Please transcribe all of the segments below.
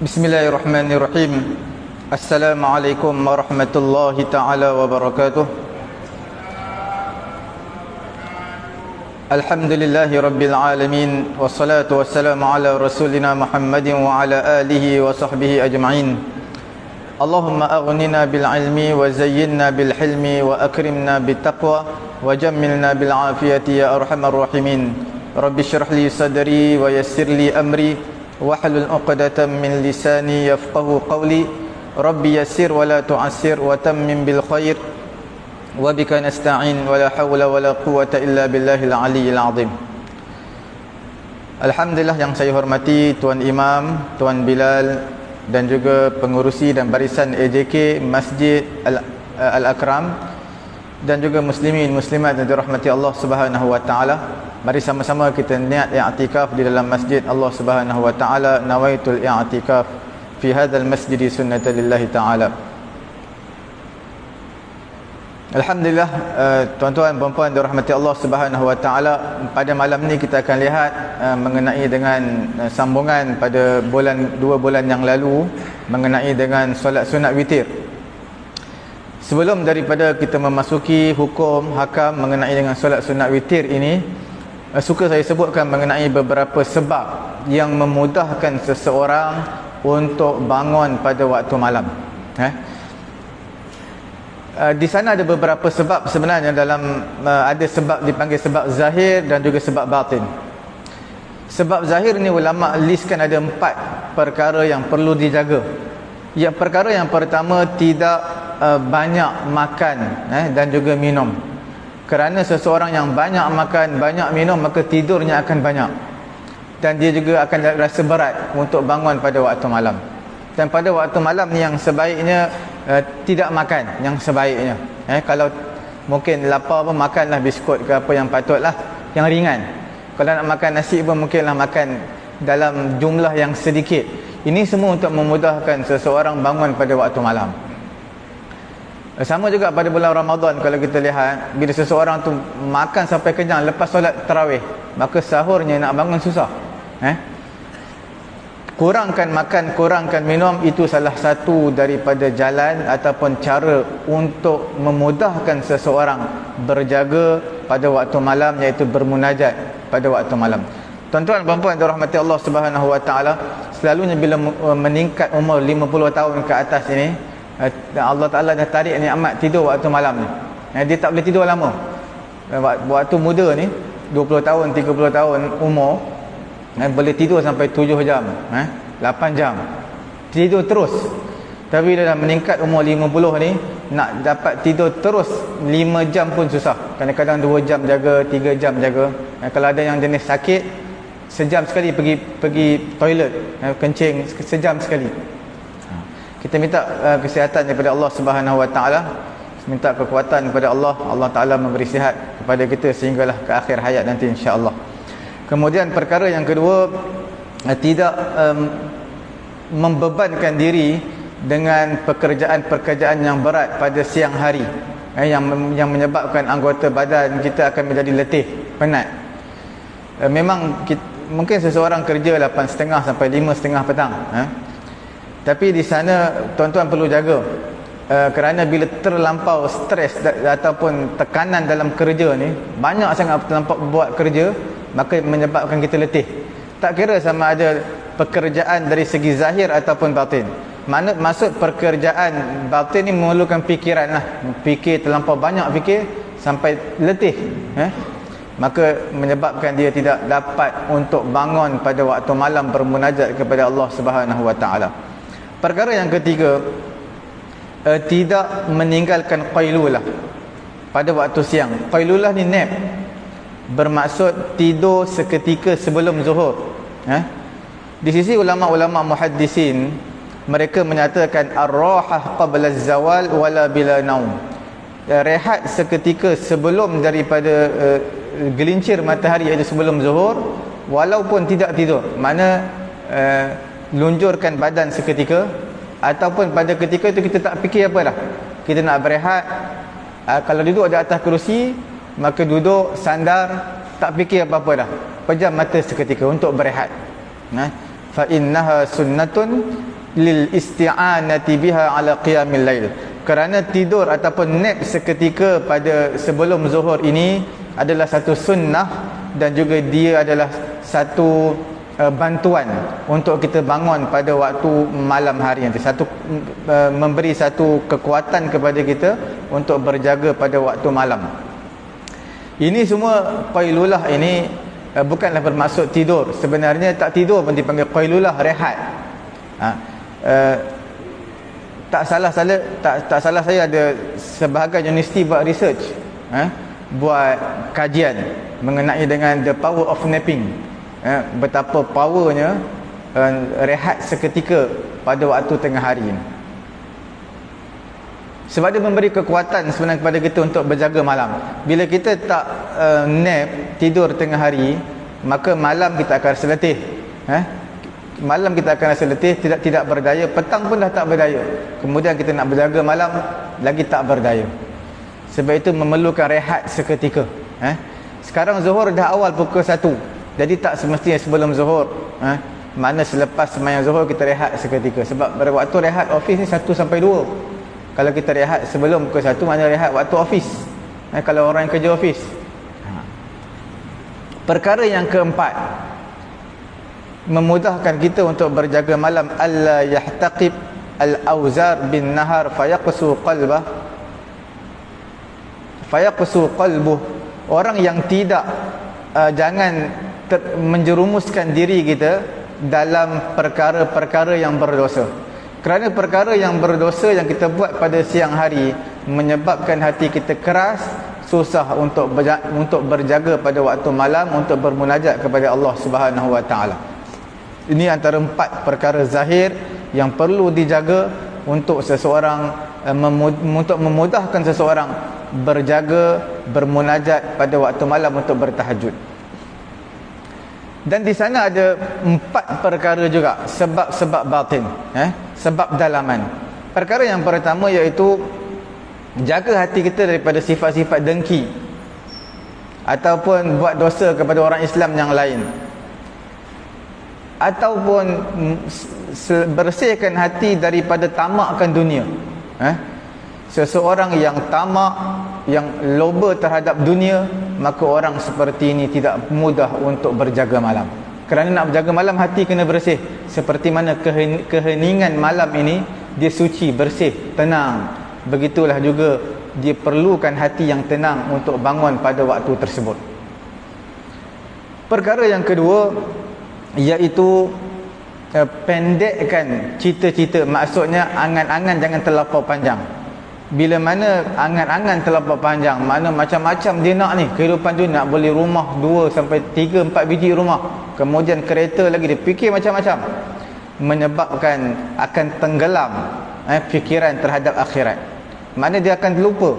Bismillahirrahmanirrahim. Assalamualaikum warahmatullahi ta'ala wabarakatuh. Alhamdulillahi rabbil alamin. Wassalatu wassalamu ala rasulina Muhammadin wa ala alihi wa sahbihi ajma'in. Allahumma aghnina bil ilmi wa zayyinna bil hilmi wa akrimna bit taqwa wa jammilna bil afiyati ya arhamar rahimin. Rabbi shrah li sadri wa yassir li amri wahlul 'uqdatam min lisani yafqahu qawli. Rabbi yassir wa la tu'assir wa tammim bil khair wa bika nasta'in wa la hawla wa la quwwata illa billahil aliyyil azim. Alhamdulillah yang saya hormati Tuan Imam, Tuan Bilal dan juga pengurusi dan barisan AJK Masjid Al-Akram dan juga muslimin muslimat yang dirahmati Allah Subhanahu wa taala. Mari sama-sama kita niat i'tikaf di dalam masjid Allah Subhanahu wa taala. Nawaitul i'tikaf fi hadzal masjid sunnatan lillahi taala. Alhamdulillah, tuan-tuan dan puan dirahmati Allah Subhanahu wa taala, pada malam ni kita akan lihat mengenai dengan sambungan pada dua bulan yang lalu mengenai dengan solat sunat witir. Sebelum daripada kita memasuki hukum hakam mengenai dengan solat sunat witir ini, suka saya sebutkan mengenai beberapa sebab yang memudahkan seseorang untuk bangun pada waktu malam. Di sana ada beberapa sebab sebenarnya dalam ada sebab dipanggil sebab zahir dan juga sebab batin. Sebab zahir ni ulama listkan ada 4 perkara yang perlu dijaga. Yang perkara yang pertama, tidak banyak makan dan juga minum. Kerana seseorang yang banyak makan, banyak minum, maka tidurnya akan banyak. Dan dia juga akan rasa berat untuk bangun pada waktu malam. Dan pada waktu malam ni yang sebaiknya tidak makan, yang sebaiknya. Kalau mungkin lapar pun makanlah biskut ke apa yang patutlah, yang ringan. Kalau nak makan nasi pun mungkinlah makan dalam jumlah yang sedikit. Ini semua untuk memudahkan seseorang bangun pada waktu malam. Sama juga pada bulan Ramadan, kalau kita lihat, bila seseorang tu makan sampai kenyang lepas solat tarawih, maka sahurnya nak bangun susah. Kurangkan makan, kurangkan minum, itu salah satu daripada jalan ataupun cara untuk memudahkan seseorang berjaga pada waktu malam, iaitu bermunajat pada waktu malam. Tuan-tuan dan puan dirahmati Allah Subhanahu wa taala, selalunya bila meningkat umur 50 tahun ke atas ini, Allah Ta'ala dah tarik nikmat tidur waktu malam ni. Dia tak boleh tidur lama. Waktu muda ni 20 tahun, 30 tahun umur, boleh tidur sampai 7 jam, 8 jam tidur terus. Tapi dia dah meningkat umur 50 ni, nak dapat tidur terus 5 jam pun susah. Kadang-kadang 2 jam jaga, 3 jam jaga. Kalau ada yang jenis sakit, sejam sekali pergi toilet, kencing sejam sekali. Kita minta kesihatan daripada Allah Subhanahu wa taala, minta kekuatan kepada Allah. Allah Taala memberi sihat kepada kita sehinggalah ke akhir hayat nanti insya-Allah. Kemudian perkara yang kedua, tidak membebankan diri dengan pekerjaan-pekerjaan yang berat pada siang hari, yang menyebabkan anggota badan kita akan menjadi letih, penat. Memang mungkin seseorang kerja 8.30 sampai 5.30 petang, tapi di sana tuan-tuan perlu jaga, kerana bila terlampau stres ataupun tekanan dalam kerja ni, banyak sangat terlampau buat kerja, maka menyebabkan kita letih. Tak kira sama ada pekerjaan dari segi zahir ataupun batin. Maksud pekerjaan batin ni memerlukan fikiran lah, fikir terlampau banyak, fikir sampai letih, maka menyebabkan dia tidak dapat untuk bangun pada waktu malam bermunajat kepada Allah Subhanahu wa taala. Perkara yang ketiga, tidak meninggalkan qailulah pada waktu siang. Qailulah ni nap, bermaksud tidur seketika sebelum zuhur. Di sisi ulama-ulama muhaddisin, mereka menyatakan ar-rahah qabla az-zawal wala bila naum. Rehat seketika sebelum daripada gelincir matahari, iaitu sebelum zuhur, walaupun tidak tidur. Mana lunjurkan badan seketika, ataupun pada ketika itu kita tak fikir apa dah, kita nak berehat. Kalau duduk di atas kerusi, maka duduk sandar, tak fikir apa-apa dah, pejam mata seketika untuk berehat. fa innaha sunnatun lil isti'anati biha ala qiyamil lail. Kerana tidur ataupun nap seketika pada sebelum zuhur ini adalah satu sunnah, dan juga dia adalah satu bantuan untuk kita bangun pada waktu malam hari nanti, memberi satu kekuatan kepada kita untuk berjaga pada waktu malam. Ini semua qailulah ini bukanlah bermaksud tidur. Sebenarnya tak tidur pun dipanggil qailulah, rehat. Tak salah saya ada sebahagian universiti buat research, buat kajian mengenai dengan the power of napping, betapa powernya rehat seketika pada waktu tengah hari ini. Sebab dia memberi kekuatan sebenarnya kepada kita untuk berjaga malam. Bila kita tak nap, tidur tengah hari, maka malam kita akan rasa letih. Malam kita akan rasa letih, tidak berdaya. Petang pun dah tak berdaya. Kemudian kita nak berjaga malam, lagi tak berdaya. Sebab itu memerlukan rehat seketika. Sekarang zuhur dah awal pukul 1. Jadi tak semestinya sebelum zuhur. Mana selepas sembahyang zuhur kita rehat seketika. Sebab pada waktu rehat office ni 1 sampai 2. Kalau kita rehat sebelum pukul 1, mana rehat waktu office. Kalau orang yang kerja office. Perkara yang keempat, memudahkan kita untuk berjaga malam, alla yahtaqib al-auzar bin nahar fayaqsu qalbuh. Orang yang tidak jangan menjerumuskan diri kita dalam perkara-perkara yang berdosa. Kerana perkara yang berdosa yang kita buat pada siang hari menyebabkan hati kita keras, susah untuk berjaga pada waktu malam, untuk bermunajat kepada Allah Subhanahu wa taala. Ini antara 4 perkara zahir yang perlu dijaga untuk seseorang, untuk memudahkan seseorang berjaga, bermunajat pada waktu malam untuk bertahajud. Dan di sana ada 4 perkara juga, sebab batin, sebab dalaman. Perkara yang pertama iaitu jaga hati kita daripada sifat-sifat dengki ataupun buat dosa kepada orang Islam yang lain, ataupun bersihkan hati daripada tamakkan dunia. Seseorang yang tamak, yang loba terhadap dunia, maka orang seperti ini tidak mudah untuk berjaga malam. Kerana nak berjaga malam, hati kena bersih. Seperti mana keheningan malam ini, dia suci, bersih, tenang. Begitulah juga dia perlukan hati yang tenang untuk bangun pada waktu tersebut. Perkara yang kedua iaitu pendekkan cita-cita. Maksudnya angan-angan jangan terlampau panjang. Bila mana angan-angan terlampau panjang, mana macam-macam dia nak ni, kehidupan tu nak beli rumah 2 sampai 3, 4 biji rumah, kemudian kereta lagi, dia fikir macam-macam, menyebabkan akan tenggelam fikiran terhadap akhirat. Mana dia akan lupa.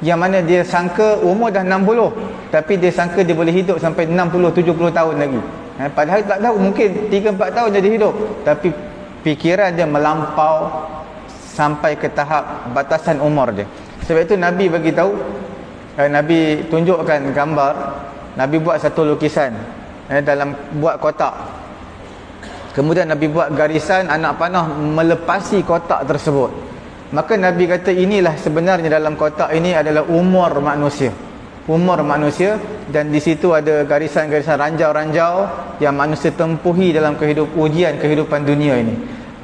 Yang mana dia sangka umur dah 60, tapi dia sangka dia boleh hidup sampai 60, 70 tahun lagi. Padahal tak tahu, mungkin 3-4 tahun jadi hidup, tapi fikiran dia melampau sampai ke tahap batasan umur dia. Sebab itu Nabi bagi tahu, Nabi tunjukkan gambar, Nabi buat satu lukisan dalam buat kotak. Kemudian Nabi buat garisan, anak panah melepasi kotak tersebut. Maka Nabi kata inilah sebenarnya dalam kotak ini adalah umur manusia. Umur manusia, dan di situ ada garisan-garisan ranjau-ranjau yang manusia tempuhi dalam ujian kehidupan dunia ini.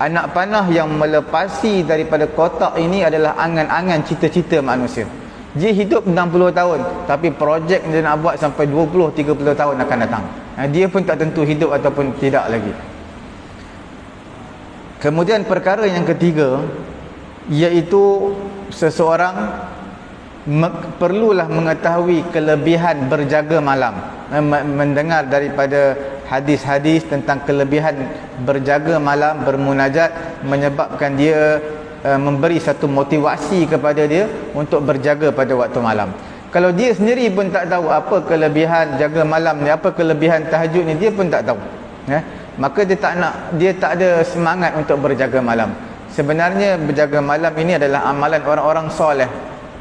Anak panah yang melepasi daripada kotak ini adalah angan-angan cita-cita manusia. Dia hidup 60 tahun, tapi projek dia nak buat sampai 20-30 tahun akan datang. Dia pun tak tentu hidup ataupun tidak lagi. Kemudian perkara yang ketiga iaitu seseorang perlulah mengetahui kelebihan berjaga malam, mendengar daripada hadis-hadis tentang kelebihan berjaga malam, bermunajat, menyebabkan dia memberi satu motivasi kepada dia untuk berjaga pada waktu malam. Kalau dia sendiri pun tak tahu apa kelebihan jaga malam ni, apa kelebihan tahajud ni, dia pun tak tahu, maka dia tak ada semangat untuk berjaga malam. Sebenarnya berjaga malam ini adalah amalan orang-orang soleh.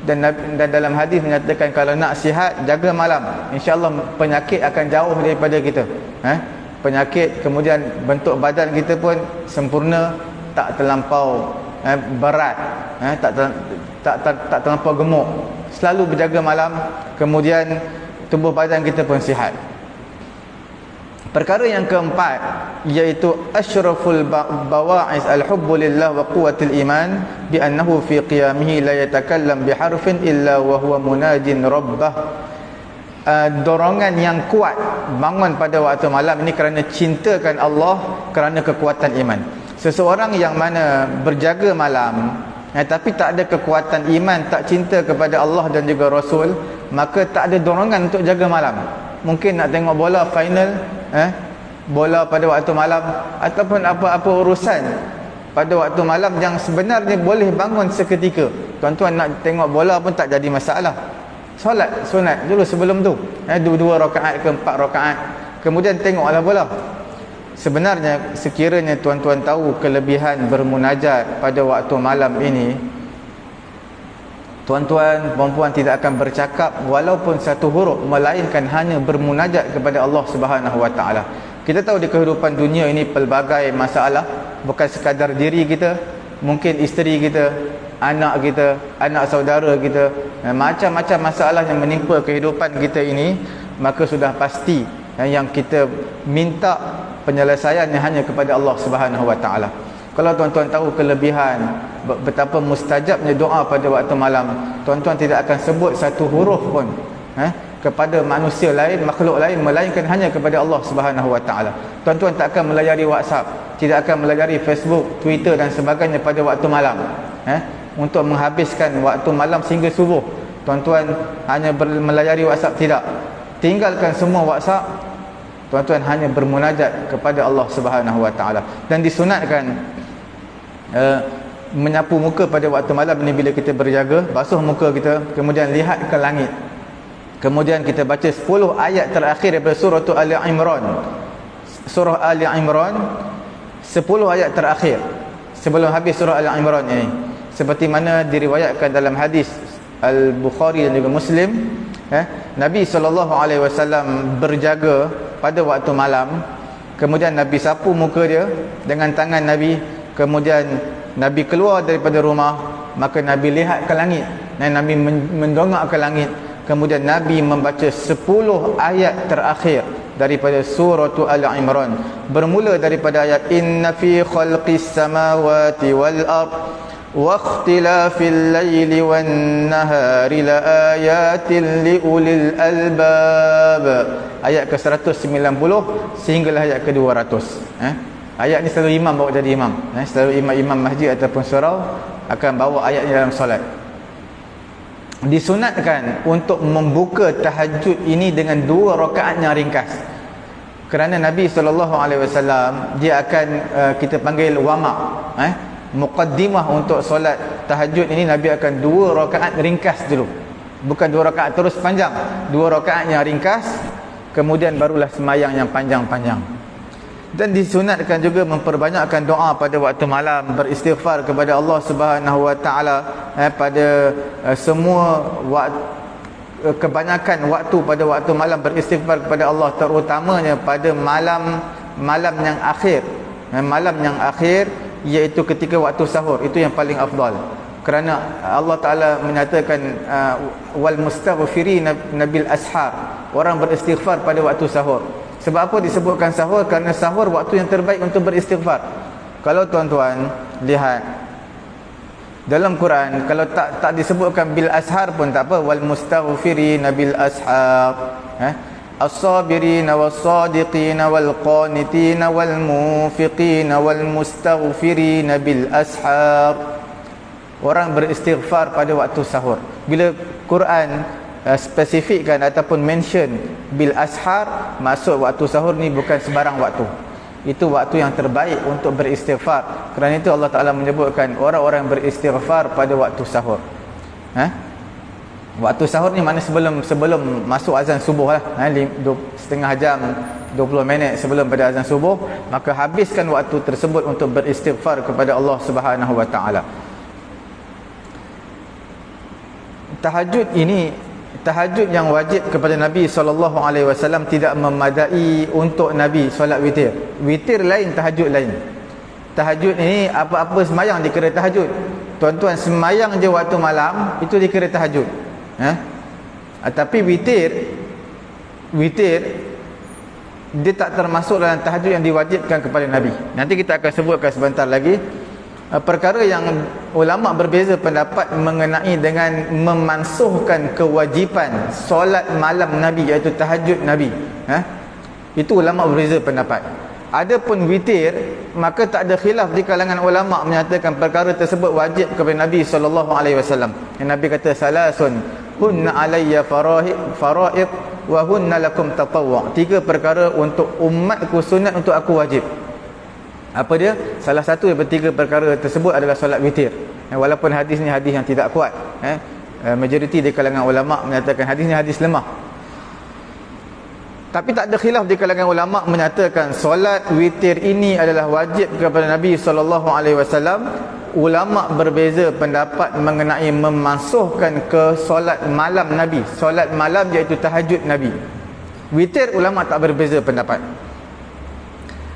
Dan dalam hadis menyatakan kalau nak sihat, jaga malam, insya-Allah penyakit akan jauh daripada kita. penyakit, kemudian bentuk badan kita pun sempurna, tak terlampau berat, tak terlampau gemuk, selalu berjaga malam, kemudian tubuh badan kita pun sihat. Perkara yang keempat iaitu asyraful bawa'iz al-hubbu lillah wa quwwatul iman bi annahu fi qiyamihi la yatakallam bi harfin illa wa huwa munajin rabbah. Dorongan yang kuat bangun pada waktu malam ini kerana cintakan Allah, kerana kekuatan iman. Seseorang yang mana berjaga malam tapi tak ada kekuatan iman, tak cinta kepada Allah dan juga Rasul, maka tak ada dorongan untuk jaga malam. Mungkin nak tengok bola final, bola pada waktu malam, ataupun apa-apa urusan pada waktu malam yang sebenarnya boleh bangun seketika. Tuan-tuan nak tengok bola pun tak jadi masalah. Solat sunat dulu sebelum tu, 2 rakaat ke 4 rakaat, kemudian tengoklah bola. Sebenarnya sekiranya tuan-tuan tahu kelebihan bermunajat pada waktu malam ini, tuan-tuan, perempuan tidak akan bercakap walaupun satu huruf, melainkan hanya bermunajat kepada Allah Subhanahu Wa Taala. Kita tahu di kehidupan dunia ini pelbagai masalah, bukan sekadar diri kita, mungkin isteri kita, anak kita, anak saudara kita, macam-macam masalah yang menimpa kehidupan kita ini. Maka sudah pasti yang kita minta penyelesaiannya hanya kepada Allah Subhanahu Wa Taala. Kalau tuan-tuan tahu kelebihan betapa mustajabnya doa pada waktu malam, tuan-tuan tidak akan sebut satu huruf pun kepada manusia lain, makhluk lain, melainkan hanya kepada Allah Subhanahu Wa Taala. Tuan-tuan tak akan melayari WhatsApp, tidak akan melayari Facebook, Twitter dan sebagainya pada waktu malam, untuk menghabiskan waktu malam sehingga subuh. Tuan-tuan hanya melayari WhatsApp, tidak. Tinggalkan semua WhatsApp, tuan-tuan hanya bermunajat kepada Allah Subhanahu Wa Taala. Dan disunatkan menyapu muka pada waktu malam ini bila kita berjaga, basuh muka kita, kemudian lihat ke langit, kemudian kita baca 10 ayat terakhir daripada surah Ali Imran. Surah Ali Imran 10 ayat terakhir sebelum habis surah Ali Imran ini, seperti mana diriwayatkan dalam hadis Al-Bukhari dan juga Muslim, Nabi SAW berjaga pada waktu malam, kemudian Nabi sapu muka dia dengan tangan Nabi, kemudian Nabi keluar daripada rumah, maka Nabi lihat ke langit dan Nabi mendongak ke langit, kemudian Nabi membaca 10 ayat terakhir daripada surah Al-Imran, bermula daripada ayat inna fi khalqis samawati wal ard wa ikhtilafil laili wan nahari la ayatin liulil albab, ayat ke 190 sehinggalah ayat ke 200. Ayat ni selalu imam bawa jadi imam, selalu imam masjid ataupun surau akan bawa ayat ni dalam solat. Disunatkan untuk membuka tahajud ini dengan 2 rakaat yang ringkas, kerana Nabi SAW dia akan kita panggil wama, muqaddimah untuk solat tahajud ini. Nabi akan 2 rakaat ringkas dulu, bukan 2 rakaat terus panjang, 2 rakaat yang ringkas, kemudian barulah semayang yang panjang-panjang. Dan disunatkan juga memperbanyakkan doa pada waktu malam, beristighfar kepada Allah Subhanahu Wa Taala pada semua kebanyakan waktu pada waktu malam, beristighfar kepada Allah, terutamanya pada malam yang akhir. Malam yang akhir iaitu ketika waktu sahur, itu yang paling afdal, kerana Allah Taala menyatakan wal mustaghfirina nabil ashar, orang beristighfar pada waktu sahur. Sebab apa disebutkan sahur? Kerana sahur waktu yang terbaik untuk beristighfar. Kalau tuan-tuan lihat dalam Quran, kalau tak disebutkan bil ashar pun tak apa, wal mustaghfirina bil ashar, as-sabirina was-sadiqina wal qanitina wal munfiqina wal mustaghfirina bil ashar, orang beristighfar pada waktu sahur. Bila Quran spesifikkan ataupun mention bil ashar, maksud waktu sahur ni bukan sembarang waktu, itu waktu yang terbaik untuk beristighfar. Kerana itu Allah Ta'ala menyebutkan orang-orang beristighfar pada waktu sahur. Waktu sahur ni mana sebelum masuk azan subuh lah, setengah jam 20 minit sebelum pada azan subuh, maka habiskan waktu tersebut untuk beristighfar kepada Allah Subhanahu Wa Ta'ala. Tahajud ini tahajud yang wajib kepada Nabi SAW tidak memadai untuk Nabi solat witir. Witir lain, tahajud lain. Tahajud ini apa-apa semayang dikira tahajud. Tuan-tuan semayang je waktu malam, itu dikira tahajud. Tapi witir dia tak termasuk dalam tahajud yang diwajibkan kepada Nabi. Nanti kita akan sebutkan sebentar lagi perkara yang ulama berbeza pendapat mengenai dengan memansuhkan kewajipan solat malam Nabi, iaitu tahajud Nabi. Itu ulama berbeza pendapat. Adapun witir, maka tak ada khilaf di kalangan ulama menyatakan perkara tersebut wajib kepada Nabi SAW. Yang Nabi kata salasun hunna alayya faraid wa hunna lakum tatawwu'. 3 perkara untuk umatku sunat, untuk aku wajib. Apa dia? Salah satu daripada 3 perkara tersebut adalah solat witir. Walaupun hadis ni hadis yang tidak kuat, majoriti di kalangan ulama menyatakan hadis ni hadis lemah. Tapi tak ada khilaf di kalangan ulama menyatakan solat witir ini adalah wajib kepada Nabi SAW. Ulama berbeza pendapat mengenai memansuhkan ke solat malam Nabi. Solat malam iaitu tahajud Nabi. Witir ulama tak berbeza pendapat.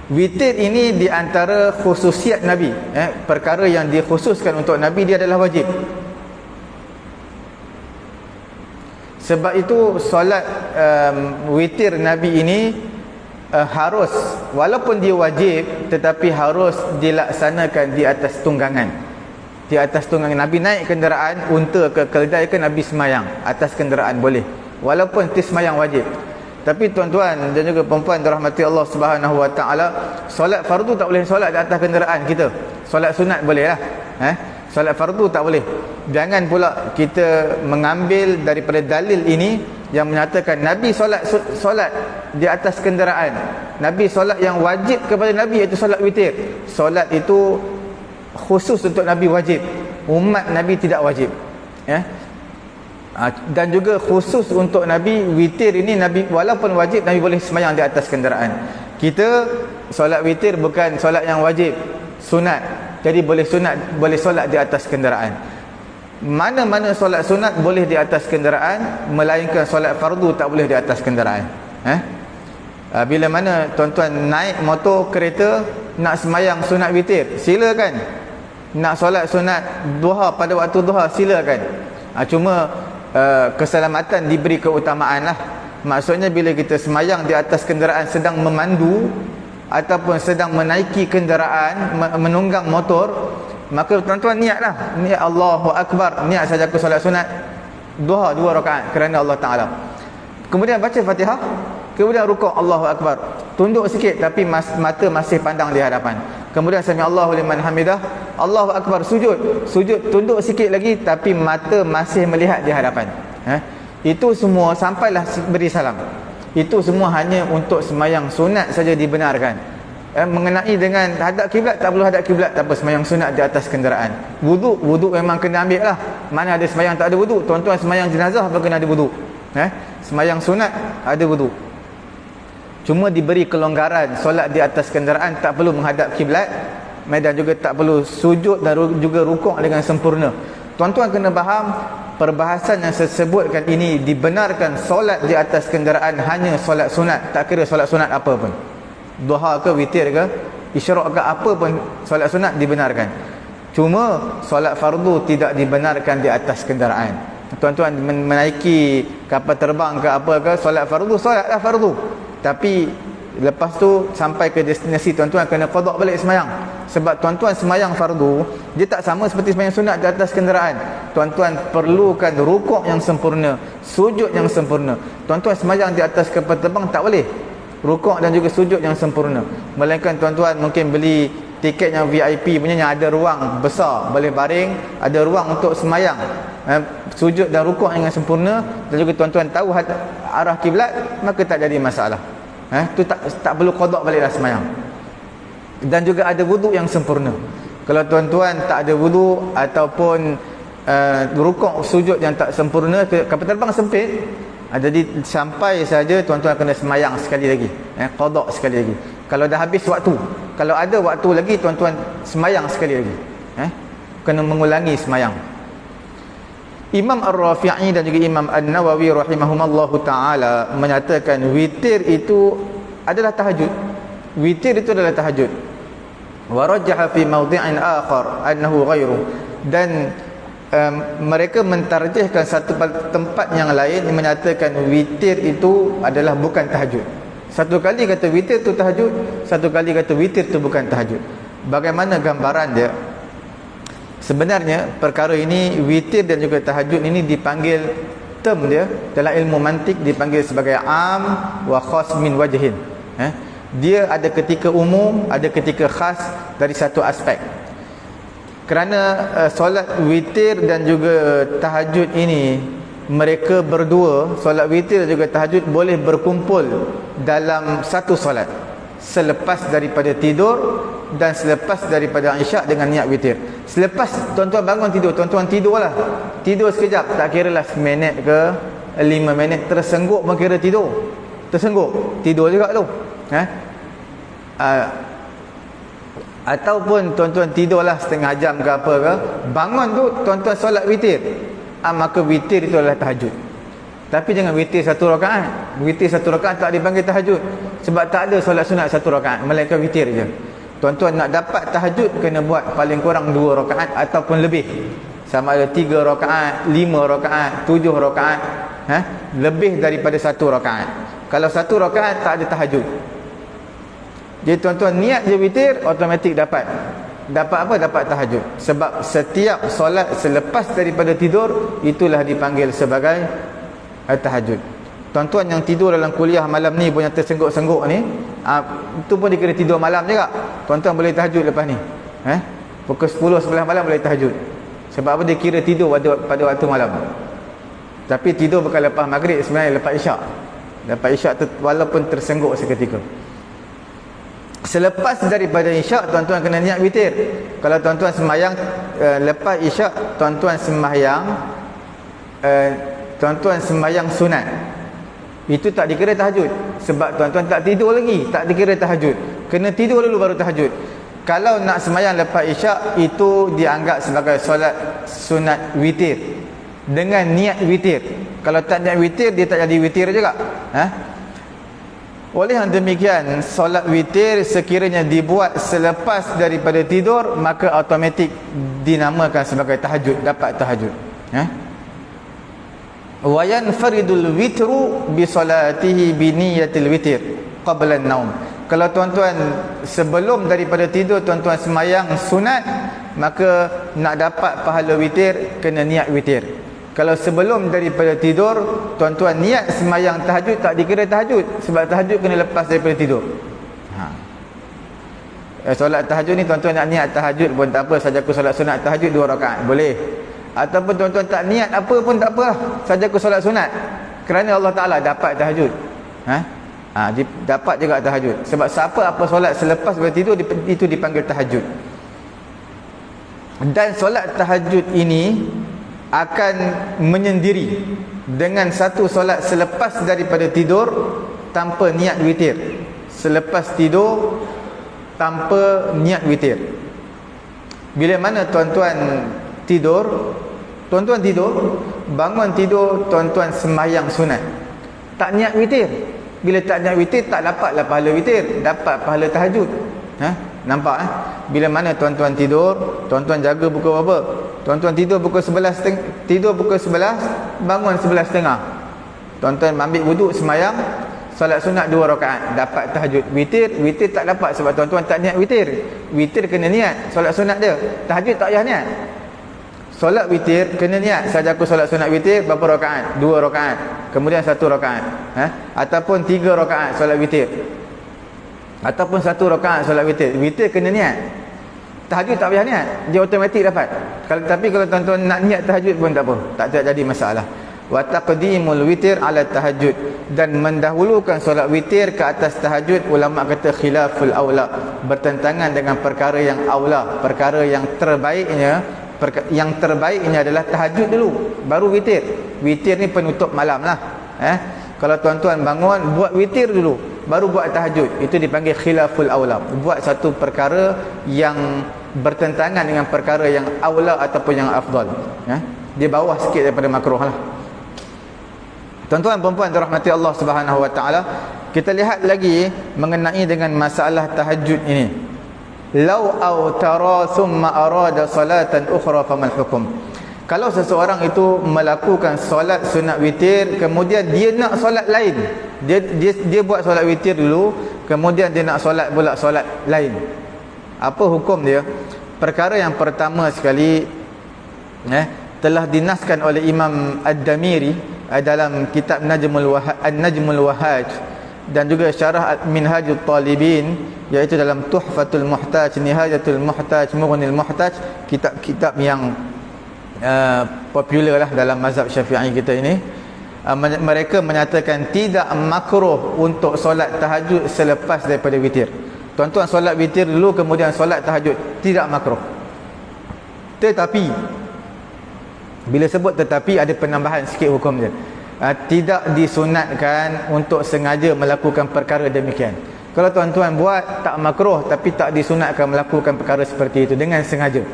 Witir ini di antara khususiat Nabi, perkara yang dikhususkan untuk Nabi, dia adalah wajib. Sebab itu solat witir Nabi ini harus, walaupun dia wajib, tetapi harus dilaksanakan di atas tunggangan. Di atas tunggangan. Nabi naik kenderaan, unta ke keledai ke, Nabi semayang atas kenderaan boleh, walaupun itu semayang wajib. Tapi tuan-tuan dan juga perempuan dirahmati Allah Subhanahu Wa Taala, solat fardu tak boleh solat di atas kenderaan kita. Solat sunat boleh lah. Solat fardu tak boleh. Jangan pula kita mengambil daripada dalil ini yang menyatakan Nabi solat di atas kenderaan. Nabi solat yang wajib kepada Nabi iaitu solat witir. Solat itu khusus untuk Nabi, wajib. Umat Nabi tidak wajib. Dan juga khusus untuk Nabi, witir ini Nabi walaupun wajib, Nabi boleh semayang di atas kenderaan. Kita solat witir bukan solat yang wajib, sunat. Jadi boleh solat di atas kenderaan. Mana-mana solat sunat boleh di atas kenderaan, melainkan solat fardu tak boleh di atas kenderaan. Bila mana tuan-tuan naik motor, kereta, nak semayang sunat witir, silakan. Nak solat sunat duha pada waktu duha, silakan. Cuma keselamatan diberi keutamaan lah. Maksudnya bila kita semayang di atas kenderaan sedang memandu ataupun sedang menaiki kenderaan, menunggang motor, maka tuan-tuan niatlah, niat Allahu Akbar, niat saja aku solat sunat duha 2 rakaat kerana Allah Ta'ala. Kemudian baca Fatihah, kemudian rukuk, Allahu Akbar, tunduk sikit tapi mata masih pandang di hadapan. Kemudian sami Allahu liman hamidah, Allahu Akbar, sujud, tunduk sikit lagi tapi mata masih melihat di hadapan. Itu semua sampailah beri salam. Itu semua hanya untuk semayang sunat saja dibenarkan. Mengenai dengan hadap kiblat, tak perlu hadap kiblat, tak apa, semayang sunat di atas kenderaan. Wuduk memang kena ambil lah. Mana ada semayang tak ada wuduk? Tuan-tuan semayang jenazah apa kena ada wuduk? Semayang sunat ada wuduk. Cuma diberi kelonggaran, solat di atas kenderaan tak perlu menghadap kiblat, dan juga tak perlu sujud dan juga rukuk dengan sempurna. Tuan-tuan kena faham, perbahasan yang saya sebutkan ini dibenarkan solat di atas kenderaan hanya solat sunat, tak kira solat sunat apa pun. Duha ke, witir ke, isyraq ke, apa pun solat sunat dibenarkan. Cuma solat fardu tidak dibenarkan di atas kenderaan. Tuan-tuan menaiki kapal terbang ke apa ke, solat fardu, solatlah fardu. Tapi lepas tu sampai ke destinasi, tuan-tuan kena qada balik semayang. Sebab tuan-tuan semayang fardu, dia tak sama seperti semayang sunat di atas kenderaan. Tuan-tuan perlukan rukuk yang sempurna, sujud yang sempurna. Tuan-tuan semayang di atas kapal terbang tak boleh rukuk dan juga sujud yang sempurna. Melainkan tuan-tuan mungkin beli tiket yang VIP punya, yang ada ruang besar, boleh baring, ada ruang untuk semayang, sujud dan rukuk dengan sempurna, dan juga tuan-tuan tahu arah kiblat, maka tak jadi masalah. Tu tak perlu qada baliklah semayang. Dan juga ada wuduk yang sempurna. Kalau tuan-tuan tak ada wuduk ataupun rukuk sujud yang tak sempurna, kapal terbang sempit, jadi sampai saja tuan-tuan kena semayang sekali lagi, qada sekali lagi. Kalau dah habis waktu, kalau ada waktu lagi, tuan-tuan semayang sekali lagi, kena mengulangi semayang. Imam Ar-Rafi'i dan juga Imam An-Nawawi rahimahumallahu taala menyatakan witir itu adalah tahajud. Witir itu adalah tahajud. Wa rajjaha fi mawdi'in akhar annahu ghairu. Dan mereka mentarjihkan satu tempat yang lain yang menyatakan witir itu adalah bukan tahajud. Satu kali kata witir itu tahajud, satu kali kata witir itu bukan tahajud. Bagaimana gambaran dia? Sebenarnya perkara ini, witir dan juga tahajud ini dipanggil, term dia dalam ilmu mantik dipanggil sebagai am wa khas min wajhin. Dia ada ketika umum, ada ketika khas dari satu aspek. Kerana solat witir dan juga tahajud ini, mereka berdua, solat witir dan juga tahajud boleh berkumpul dalam satu solat, selepas daripada tidur dan selepas daripada isyak dengan niat witir. Selepas tuan-tuan bangun tidur, tuan-tuan tidurlah. Tidur sekejap, tak kira lah seminit ke 5 minit, tersengguk pun kira tidur. Tersengguk, tidur juga tu. Ataupun tuan-tuan tidurlah setengah jam ke apa ke, bangun tu tuan-tuan solat witir, maka witir itu adalah tahajud. Tapi jangan witir satu rakaat. Witir satu rakaat tak dipanggil tahajud, sebab tak ada solat sunat satu rakaat, melainkan witir je. Tuan-tuan nak dapat tahajud, kena buat paling kurang 2 rakaat ataupun lebih. Sama ada 3 rakaat, 5 rakaat, 7 rakaat, lebih daripada 1 rakaat. Kalau 1 rakaat tak ada tahajud. Jadi tuan-tuan niat je witir, automatik dapat apa? Dapat tahajud. Sebab setiap solat selepas daripada tidur, itulah dipanggil sebagai tahajud. Tuan-tuan yang tidur dalam kuliah malam ni punya tersengguk-sengguk ni, itu pun dikira tidur malam juga. Tuan-tuan boleh tahajud lepas ni. Pukul 10-11 malam boleh tahajud. Sebab apa? Dia kira tidur pada waktu malam. Tapi tidur bukan lepas maghrib, sebenarnya lepas isyak. Lepas isyak walaupun tersengguk seketika. Selepas daripada isyak, tuan-tuan kena niat witir. Kalau tuan-tuan sembahyang lepas isyak, tuan-tuan sembahyang sunat, itu tak dikira tahajud. Sebab tuan-tuan tak tidur lagi, tak dikira tahajud. Kena tidur dulu baru tahajud. Kalau nak sembahyang lepas isyak, itu dianggap sebagai solat sunat witir dengan niat witir. Kalau tak niat witir, dia tak jadi witir juga. Oleh yang demikian, solat witir sekiranya dibuat selepas daripada tidur, maka automatik dinamakan sebagai tahajud, dapat tahajud. Wa yanfaridul witru bi salatihi bi niyatil witir qabla an-naum. Kalau tuan-tuan sebelum daripada tidur tuan-tuan sembahyang sunat, maka nak dapat pahala witir kena niat witir. Kalau sebelum daripada tidur tuan-tuan niat sembahyang tahajud, tak dikira tahajud, sebab tahajud kena lepas daripada tidur. Solat tahajud ni tuan-tuan nak niat tahajud pun tak apa, saja aku solat sunat tahajud 2 rakaat boleh. Ataupun tuan-tuan tak niat apa pun tak apalah, saja aku solat sunat, kerana Allah Ta'ala dapat tahajud. Dapat juga tahajud. Sebab siapa apa solat selepas daripada tidur, itu dipanggil tahajud. Dan solat tahajud ini akan menyendiri dengan satu solat selepas daripada tidur tanpa niat witir, selepas tidur tanpa niat witir. Bila mana tuan-tuan tidur, bangun tidur, tuan-tuan sembahyang sunat, tak niat witir. Bila tak niat witir, tak dapatlah pahala witir, dapat pahala tahajud. Nampak Bila mana tuan-tuan tidur, tuan-tuan jaga pukul berapa? Tuan-tuan tidur pukul 11, bangun 11.30. Tuan-tuan ambil wuduk, sembahyang solat sunat 2 rakaat, dapat tahajud. Witir tak dapat sebab tuan-tuan tak niat witir. Witir kena niat, solat sunat dia. Tahajud tak payah niat. Solat witir kena niat, saja aku solat sunat witir berapa rakaat? 2 rakaat, kemudian 1 rakaat, ataupun 3 rakaat solat witir, ataupun 1 rakaat solat witir. Witir kena niat. Tahajud tak payah niat, dia automatik dapat. Tapi kalau tuan-tuan nak niat tahajud pun tak apa, tak jadi masalah. Wa taqdimul witir ala tahajud, dan mendahulukan solat witir ke atas tahajud, ulama kata khilaful aula, bertentangan dengan perkara yang aula, perkara yang terbaiknya. Yang terbaiknya adalah tahajud dulu, baru witir. Witir ni penutup malam lah. Kalau tuan-tuan bangun, buat witir dulu, baru buat tahajud. Itu dipanggil khilaful aula, buat satu perkara yang bertentangan dengan perkara yang aula ataupun yang afdal. Dia bawah sikit daripada makruh lah. Tuan-tuan perempuan dirahmati Allah Subhanahu wa taala, kita lihat lagi mengenai dengan masalah tahajud ini. Lau autara thumma arada salatan ukhra famal hukum. Kalau seseorang itu melakukan solat sunat witir, kemudian dia nak solat lain, dia buat solat witir dulu, kemudian dia nak solat pula solat lain, apa hukum dia? Perkara yang pertama sekali, telah dinaskan oleh Imam Ad-Damiri dalam kitab An-Najmul Wahaj dan juga syarah Minhajul Talibin, iaitu dalam Tuhfatul Muhtaj, Nihayatul Muhtaj, Mughnil Muhtaj, kitab-kitab yang popular lah dalam mazhab Syafi'i kita ini. Mereka menyatakan tidak makruh untuk solat tahajud selepas daripada witir. Tuan-tuan solat witir dulu kemudian solat tahajud, tidak makruh. Tetapi bila sebut tetapi, ada penambahan sikit hukum dia. Tidak disunatkan untuk sengaja melakukan perkara demikian. Kalau tuan-tuan buat tak makruh, tapi tak disunatkan melakukan perkara seperti itu dengan sengaja.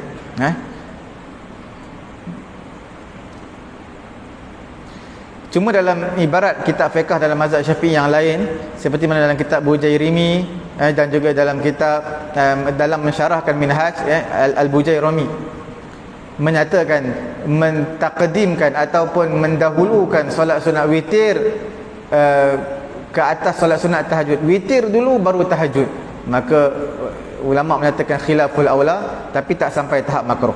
Cuma dalam ibarat kitab fiqh dalam mazhab Syafi'i yang lain, seperti mana dalam kitab Bujairimi dan juga dalam kitab dalam mensyarahkan Minhaj Al-Bujairimi, menyatakan mentakdimkan ataupun mendahulukan solat sunat witir ke atas solat sunat tahajud. Witir dulu baru tahajud. Maka ulama menyatakan khilaful aula, tapi tak sampai tahap makruh.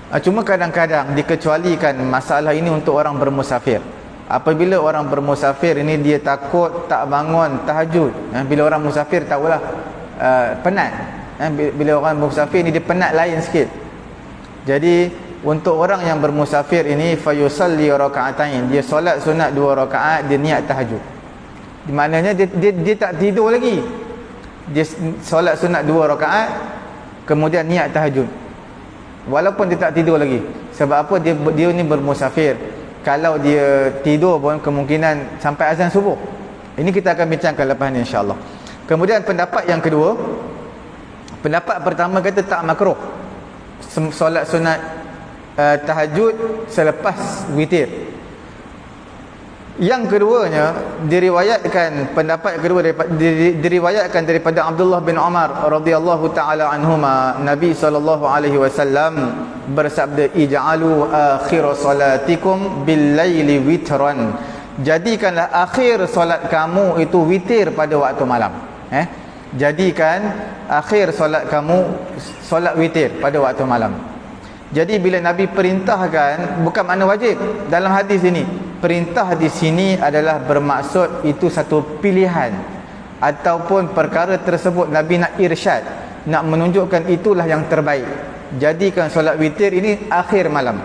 Cuma kadang-kadang dikecualikan masalah ini untuk orang bermusafir. Apabila orang bermusafir ini dia takut tak bangun tahajud. Bila orang musafir tahulah penat. Bila orang musafir ni dia penat lain sikit. Jadi untuk orang yang bermusafir ini, fayusalli raka'atain, dia solat sunat 2 rakaat, dia niat tahajud. Di maknanya dia tak tidur lagi. Dia solat sunat 2 rakaat kemudian niat tahajud. Walaupun dia tak tidur lagi. Sebab apa? Dia ni bermusafir. Kalau dia tidur pun kemungkinan sampai azan subuh. Ini kita akan bincangkan lepas ni insya-Allah. Kemudian pendapat yang kedua, pendapat pertama kata tak makruh solat sunat tahajud selepas witir. Yang keduanya diriwayatkan, pendapat kedua diriwayatkan daripada Abdullah bin Umar radhiyallahu taala anhuma, Nabi sallallahu alaihi wasallam bersabda, ij'alu akhir salatikum bil laili witran, jadikanlah akhir solat kamu itu witir pada waktu malam. Jadikan akhir solat kamu solat witir pada waktu malam. Jadi bila Nabi perintahkan, bukan makna wajib dalam hadis ini. Perintah di sini adalah bermaksud itu satu pilihan, ataupun perkara tersebut Nabi nak irsyad, nak menunjukkan itulah yang terbaik. Jadikan solat witir ini akhir malam.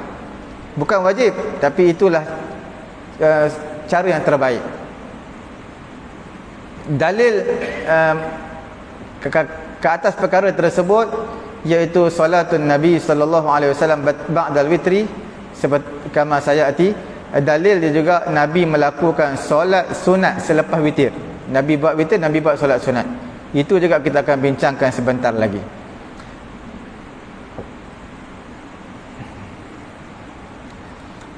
Bukan wajib, tapi itulah cara yang terbaik. Dalil ke atas perkara tersebut iaitu solatun Nabi sallallahu alaihi wasallam ba'dal witri, seperti kama sayati. Dalil dia juga Nabi melakukan solat sunat selepas witir. Nabi buat witir, Nabi buat solat sunat. Itu juga kita akan bincangkan sebentar lagi.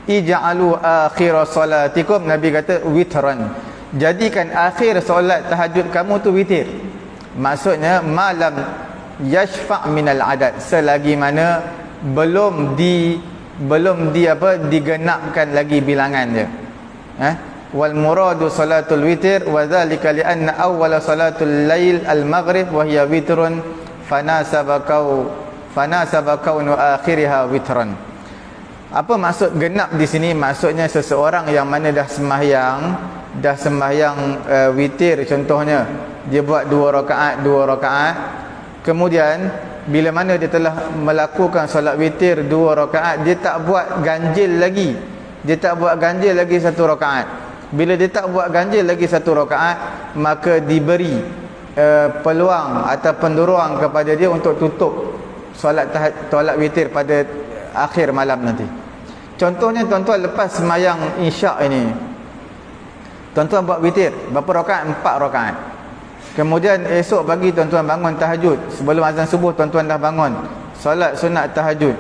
Ij'alu akhir salatikum, Nabi kata witran, jadikan akhir solat tahajud kamu tu witir. Maksudnya malam yashfa' minal adad, selagi mana belum digenapkan lagi bilangan dia. Wal muradu salatul witir wa dzalika li anna awwala salatul lail al maghrib wa hiya witrun fanasaba kaunu akhiriha witran. Apa maksud genap di sini? Maksudnya seseorang yang mana dah sembahyang witir, contohnya dia buat 2 rakaat, kemudian bila mana dia telah melakukan solat witir 2 rakaat, dia tak buat ganjil lagi. Dia tak buat ganjil lagi 1 rakaat. Bila dia tak buat ganjil lagi 1 rakaat, maka diberi peluang atau penduruang kepada dia untuk tutup solat witir pada akhir malam nanti. Contohnya tuan-tuan lepas sembahyang isyak ini, tuan-tuan buat witir berapa rakaat? 4 rakaat. Kemudian esok pagi tuan-tuan bangun tahajud, sebelum azan subuh tuan-tuan dah bangun solat sunat tahajud.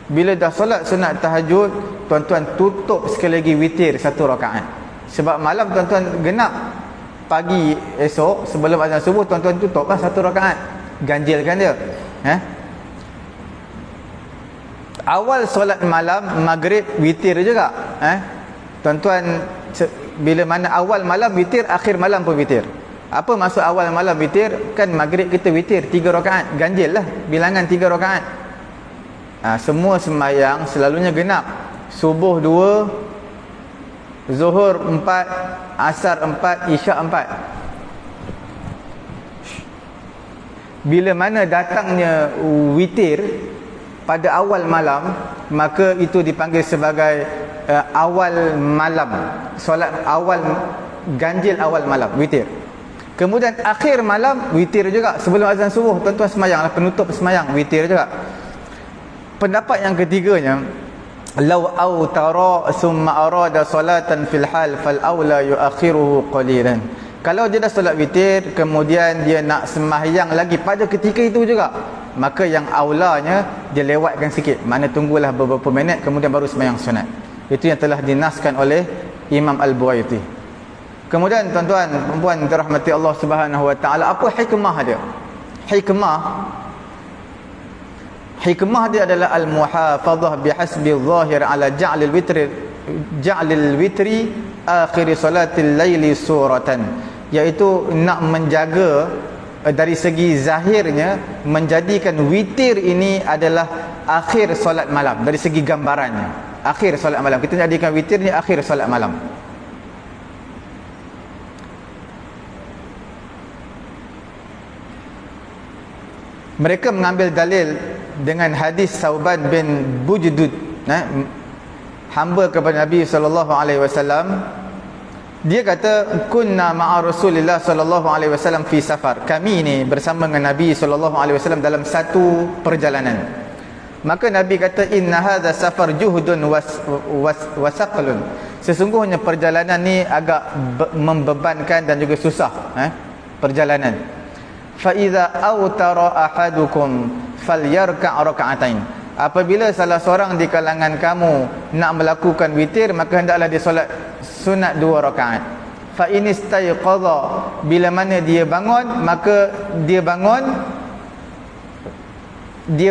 Bila dah solat sunat tahajud, tuan-tuan tutup sekali lagi witir 1 rakaat. Sebab malam tuan-tuan genap, pagi esok sebelum azan subuh tuan-tuan tutuplah 1 rakaat. Ganjilkan dia. Awal solat malam maghrib witir juga. Tuan-tuan, bila mana awal malam witir, akhir malam pun witir. Apa maksud awal malam witir? Kan maghrib kita witir 3 rakaat, ganjil lah bilangan 3 rakaat. Semua sembahyang selalunya genap. Subuh 2, Zuhur 4, Asar 4, Isyak 4. Bila mana datangnya witir pada awal malam, maka itu dipanggil sebagai awal malam. Solat awal, ganjil awal malam, witir. Kemudian akhir malam, witir juga. Sebelum azan subuh, tuan-tuan semayanglah, penutup semayang, witir juga. Pendapat yang ketiganya, law autara summa arada salatan fil hal fal aula yuakhiruhu qalilan. Kalau dia dah solat witir, kemudian dia nak sembahyang lagi pada ketika itu juga, maka yang aulanya dia lewatkan sikit. Mana tunggulah beberapa minit kemudian baru sembahyang sunat. Itu yang telah dinaskan oleh Imam Al-Buaiti. Kemudian tuan-tuan dan puan dirahmati Allah Subhanahu wa taala, apa hikmah dia? Hikmah dia adalah al-muhafazah bihasbi zahir ala ja'lil witri akhir salatil laili suratan, iaitu nak menjaga dari segi zahirnya, menjadikan witir ini adalah akhir solat malam. Dari segi gambarannya akhir solat malam, kita jadikan witir ni akhir solat malam. Mereka mengambil dalil dengan hadis Sauban bin Bujdud, hamba kepada Nabi SAW. Dia kata, kunna ma'a Rasulillah SAW fi safar. Kami ni bersama dengan Nabi SAW dalam satu perjalanan. Maka Nabi kata, inna hadha safar juhdun wasaqlun. Sesungguhnya perjalanan ni agak membebankan dan juga susah, perjalanan. Fa iza autara ahadukum falyarka' raka'atain. Apabila salah seorang di kalangan kamu nak melakukan witir, maka hendaklah dia solat sunat 2 rakaat. Fa in istayqadha, bila mana dia bangun, maka dia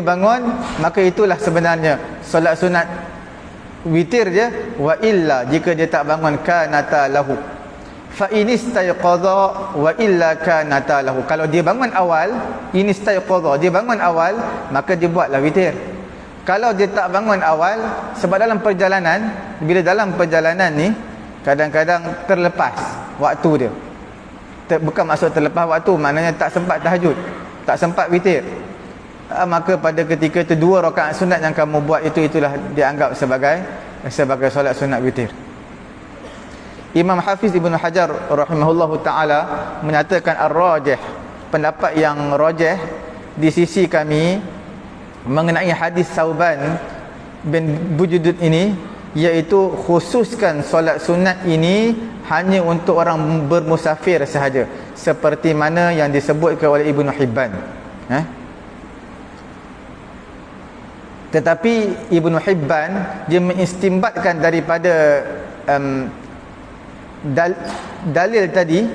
bangun, maka itulah sebenarnya solat sunat witir je. Wa illa, jika dia tak bangun, kanata lahu. Fa in istayqadha wa illa kanata lahu. Kalau dia bangun awal, in istayqadha, dia bangun awal, maka dia buatlah witir. Kalau dia tak bangun awal, sebab dalam perjalanan, bila dalam perjalanan ni kadang-kadang terlepas waktu dia. Bukan maksud terlepas waktu, maknanya tak sempat tahajud, tak sempat witir. Maka pada ketika itu 2 rakaat sunat yang kamu buat itulah dianggap sebagai solat sunat witir. Imam Hafiz Ibn Hajar rahimahullahu ta'ala menyatakan ar-rajih, pendapat yang rajih di sisi kami mengenai hadis Sauban bin Bujdud ini, iaitu khususkan solat sunat ini hanya untuk orang bermusafir sahaja, seperti mana yang disebutkan oleh Ibn Hibban. Tetapi Ibn Hibban dia mengistimbatkan daripada dalil tadi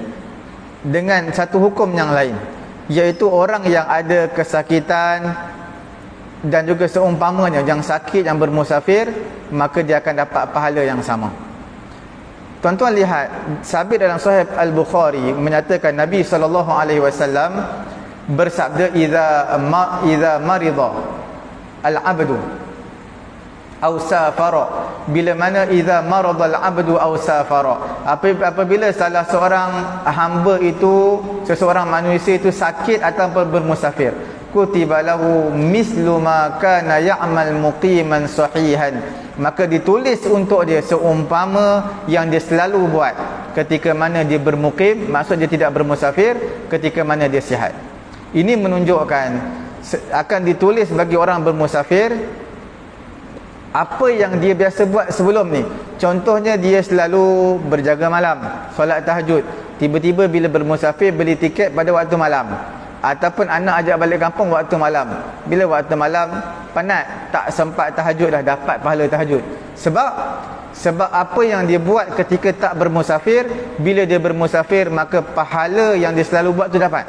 dengan satu hukum yang lain, iaitu orang yang ada kesakitan dan juga seumpamanya, yang sakit, yang bermusafir, maka dia akan dapat pahala yang sama. Tuan-tuan lihat, sabit dalam Sahih Al-Bukhari menyatakan Nabi SAW bersabda, idza marida al-abdu aw safara, bila mana idza marada al-abdu aw safara, apabila salah seorang hamba itu, seseorang manusia itu sakit ataupun bermusafir, kutiba lahu mislu ma kana ya'mal muqiman sahihan, maka ditulis untuk dia seumpama yang dia selalu buat ketika mana dia bermukim, maksud dia tidak bermusafir, ketika mana dia sihat. Ini menunjukkan akan ditulis bagi orang bermusafir apa yang dia biasa buat sebelum ni. Contohnya, dia selalu berjaga malam, solat tahajud, tiba-tiba bila bermusafir beli tiket pada waktu malam, ataupun anak ajak balik kampung waktu malam. Bila waktu malam penat, tak sempat tahajud dah, dapat pahala tahajud. Sebab apa yang dia buat ketika tak bermusafir, bila dia bermusafir maka pahala yang dia selalu buat tu dapat.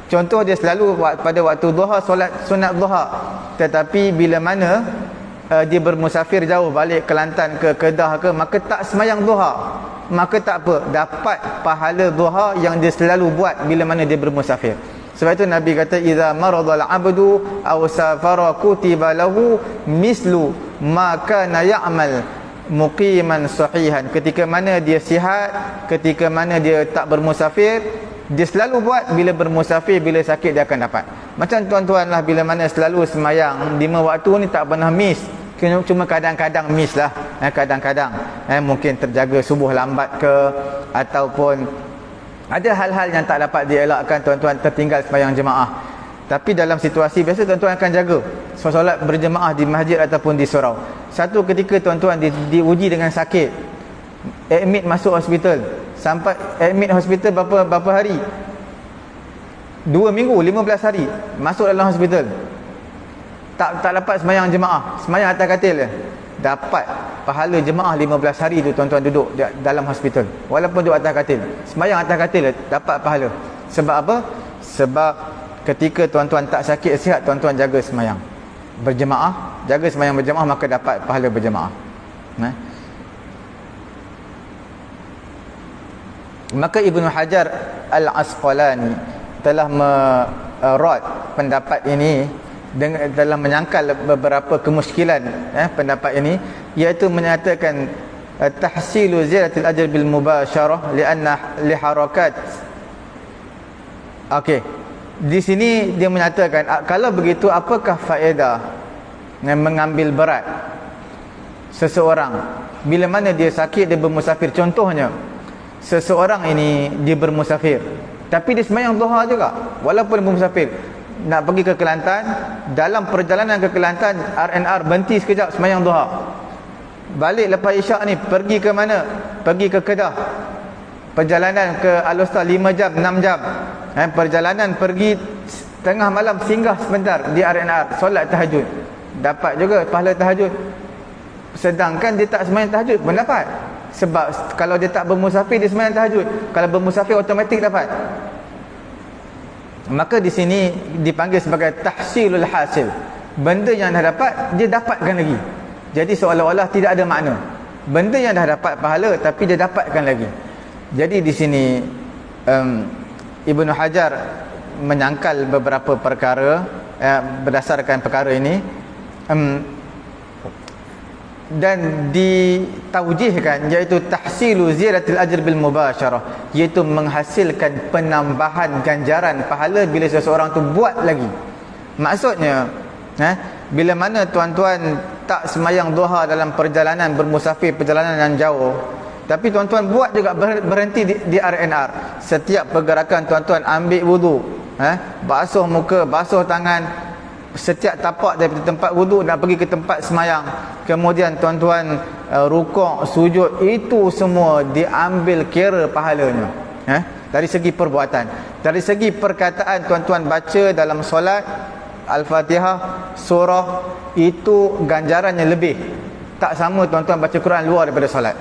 Contoh, dia selalu pada waktu duha solat sunat duha, tetapi bila mana dia bermusafir jauh, balik Kelantan ke Kedah ke, maka tak semayang duha, maka tak apa, dapat pahala duha yang dia selalu buat bila mana dia bermusafir. Sebab itu Nabi kata, idza maradal abdu aw safara kutiba lahu mislu ma kana ya'mal muqiman sahihan. Ketika mana dia sihat, ketika mana dia tak bermusafir, dia selalu buat. Bila bermusafir, bila sakit, dia akan dapat. Macam tuan-tuan lah, bila mana selalu semayang 5 waktu ni tak pernah miss, cuma kadang-kadang miss lah, kadang-kadang mungkin terjaga subuh lambat ke, ataupun ada hal-hal yang tak dapat dielakkan, tuan-tuan tertinggal sembahyang jemaah. Tapi dalam situasi biasa, tuan-tuan akan jaga solat berjemaah di masjid ataupun di surau. Satu ketika tuan-tuan diuji dengan sakit, admit masuk hospital. Sampai admit hospital berapa hari? 2 minggu, 15 hari masuk dalam hospital. Tak dapat sembahyang jemaah, sembahyang atas katil je. Dapat pahala jemaah 15 hari tu tuan-tuan duduk dalam hospital, walaupun duduk atas katil. Sembahyang atas katil dapat pahala. Sebab apa? Sebab ketika tuan-tuan tak sakit sihat, tuan-tuan jaga sembahyang berjemaah, jaga sembahyang berjemaah, maka dapat pahala berjemaah. Maka Ibnu Hajar Al-Asqalani telah merod pendapat ini dalam menyangkal beberapa kemuskilan pendapat ini, iaitu menyatakan tahsilu ziyadatil ajr bil mubasyarah lianna li harakat. Okey, di sini dia menyatakan, kalau begitu apakah faedah mengambil berat seseorang bila mana dia sakit, dia bermusafir. Contohnya, seseorang ini dia bermusafir tapi dia sembahyang duha juga walaupun bermusafir. Nak pergi ke Kelantan, dalam perjalanan ke Kelantan RNR berhenti sekejap sembahyang duha. Balik lepas isyak ni pergi ke mana? Pergi ke Kedah. Perjalanan ke Alostar 5 jam, 6 jam. Perjalanan pergi tengah malam, singgah sebentar di RNR, solat tahajud. Dapat juga pahala tahajud. Sedangkan dia tak sembahyang tahajud pun dapat. Sebab kalau dia tak bermusafir, dia sembahyang tahajud. Kalau bermusafir, automatik dapat. Maka di sini dipanggil sebagai tahsilul hasil. Benda yang dah dapat, dia dapatkan lagi. Jadi seolah-olah tidak ada makna. Benda yang dah dapat pahala, tapi dia dapatkan lagi. Jadi di sini Ibnu Hajar menyangkal beberapa perkara berdasarkan perkara ini, dan ditaujihkan, iaitu tahsilu ziyadatil ajr bil mubasyarah, iaitu menghasilkan penambahan ganjaran pahala bila seseorang tu buat lagi. Maksudnya bila mana tuan-tuan tak semayang duha dalam perjalanan bermusafir, perjalanan yang jauh, tapi tuan-tuan buat juga, berhenti di RNR. Setiap pergerakan tuan-tuan ambil wudu, basuh muka, basuh tangan, setiap tapak daripada tempat wuduk nak pergi ke tempat semayang, kemudian tuan-tuan rukuk, sujud, itu semua diambil kira pahalanya. Dari segi perbuatan, dari segi perkataan, tuan-tuan baca dalam solat Al-Fatihah, surah, itu ganjarannya lebih. Tak sama tuan-tuan baca Quran luar daripada solat.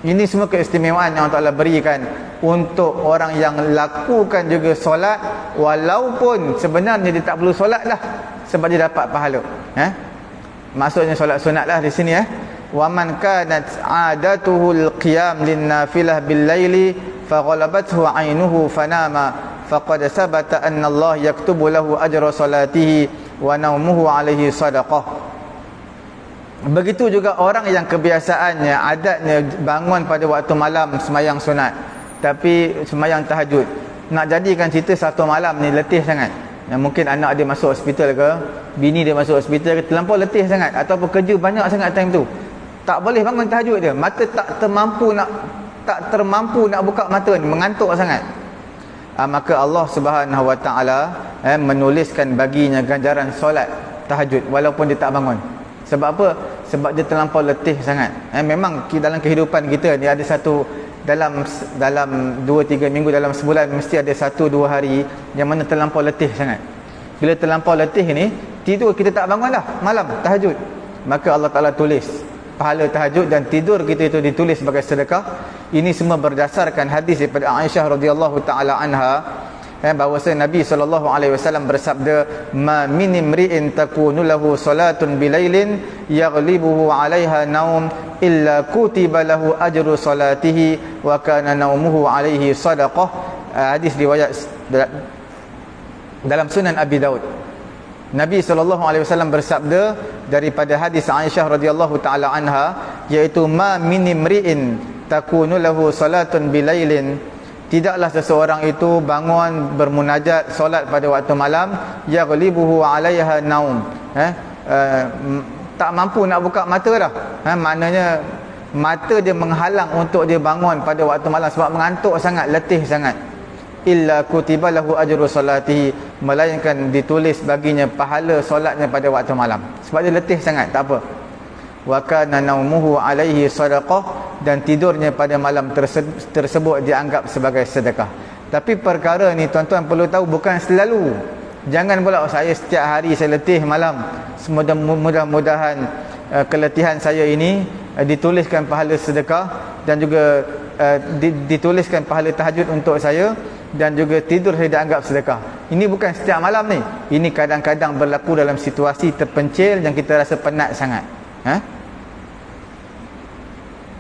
Ini semua keistimewaan yang Allah Ta'ala berikan untuk orang yang lakukan juga solat, walaupun sebenarnya dia tak perlu solat lah, sebab dia dapat pahala. Maksudnya solat sunat lah di sini. Wa man kanat adatuhul qiyam lin nafilah bil laili faghalabathu 'ainuhu fanama faqad sabata anna Allah yaktubu lahu ajra salatihi wa naumuhu 'alaihi sadaqah. Begitu juga orang yang kebiasaannya, adatnya bangun pada waktu malam semayang sunat, tapi semayang tahajud. Nak jadikan cerita satu malam ni letih sangat, mungkin anak dia masuk hospital ke, bini dia masuk hospital ke, terlampau letih sangat, ataupun kerja banyak sangat time tu, tak boleh bangun tahajud dia, mata tak termampu nak buka mata ni, mengantuk sangat. Maka Allah Subhanahu Wa Taala menuliskan baginya ganjaran solat tahajud walaupun dia tak bangun. Sebab apa? Sebab dia terlampau letih sangat. Memang dalam kehidupan kita ni ada satu, dalam 2-3 minggu dalam sebulan mesti ada 1-2 hari yang mana terlampau letih sangat. Bila terlampau letih ni, tidur kita tak bangun dah malam tahajud, maka Allah Ta'ala tulis pahala tahajud dan tidur kita itu ditulis sebagai sedekah. Ini semua berdasarkan hadis daripada Aisyah radhiyallahu taala anha, bahawasanya Nabi SAW bersabda, ma min imri'in takunu lahu salatun bilailin yaghlibuhu 'alaiha naum illa kutiba lahu ajru salatihi wa kana naumuhu 'alaihi sadaqah. Hadis riwayat dalam Sunan Abi Daud. Nabi SAW bersabda daripada hadis Aisyah radhiyallahu taala anha, iaitu ma min imri'in takunu lahu salatun bilailin, tidaklah seseorang itu bangun bermunajat solat pada waktu malam, yaghlibuhu 'alaiha naum, tak mampu nak buka mata dah, maknanya mata dia menghalang untuk dia bangun pada waktu malam sebab mengantuk sangat, letih sangat. Illa kutiba lahu ajru salatihi, melainkan ditulis baginya pahala solatnya pada waktu malam sebab dia letih sangat, tak apa. Wa kana naumuhu 'alaihi sadaqah, dan tidurnya pada malam tersebut dianggap sebagai sedekah. Tapi perkara ni tuan-tuan perlu tahu, bukan selalu. Jangan pula saya setiap hari saya letih malam, mudah-mudahan keletihan saya ini dituliskan pahala sedekah dan juga dituliskan pahala tahajud untuk saya, dan juga tidur saya dianggap sedekah. Ini bukan setiap malam ni. Ini kadang-kadang berlaku dalam situasi terpencil yang kita rasa penat sangat.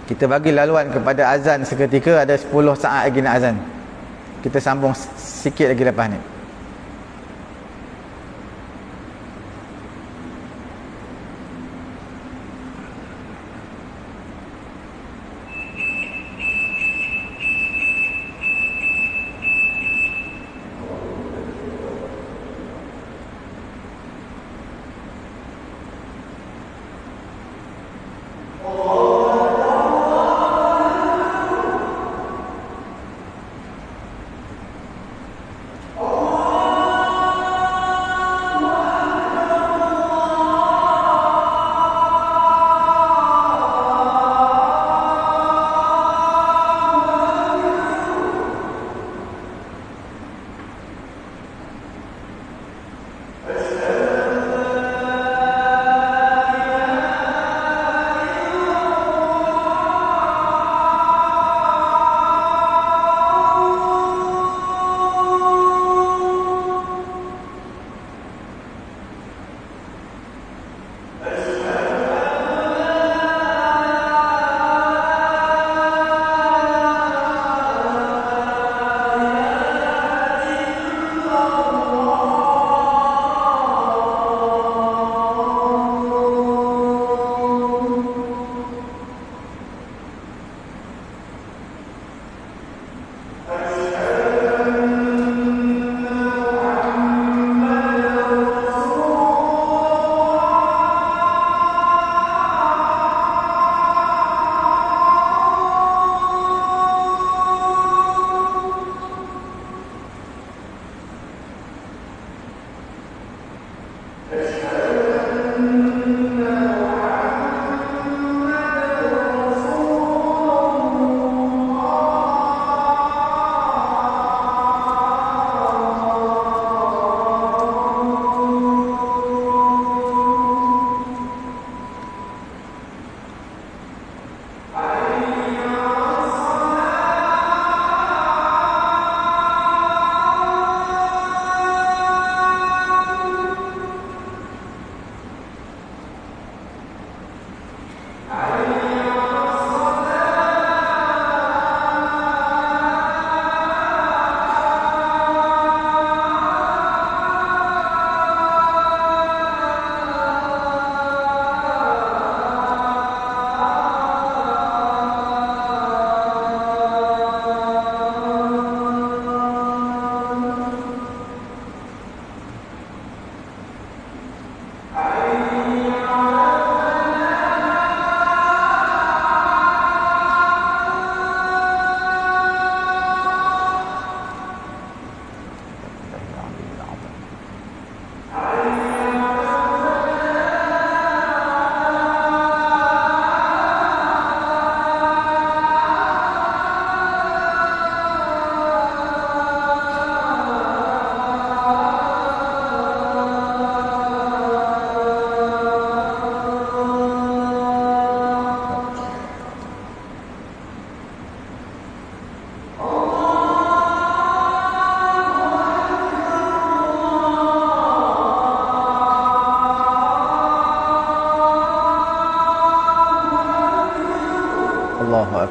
Kita bagi laluan kepada azan seketika, ada 10 saat lagi nak azan. Kita sambung sikit lagi lepas ni.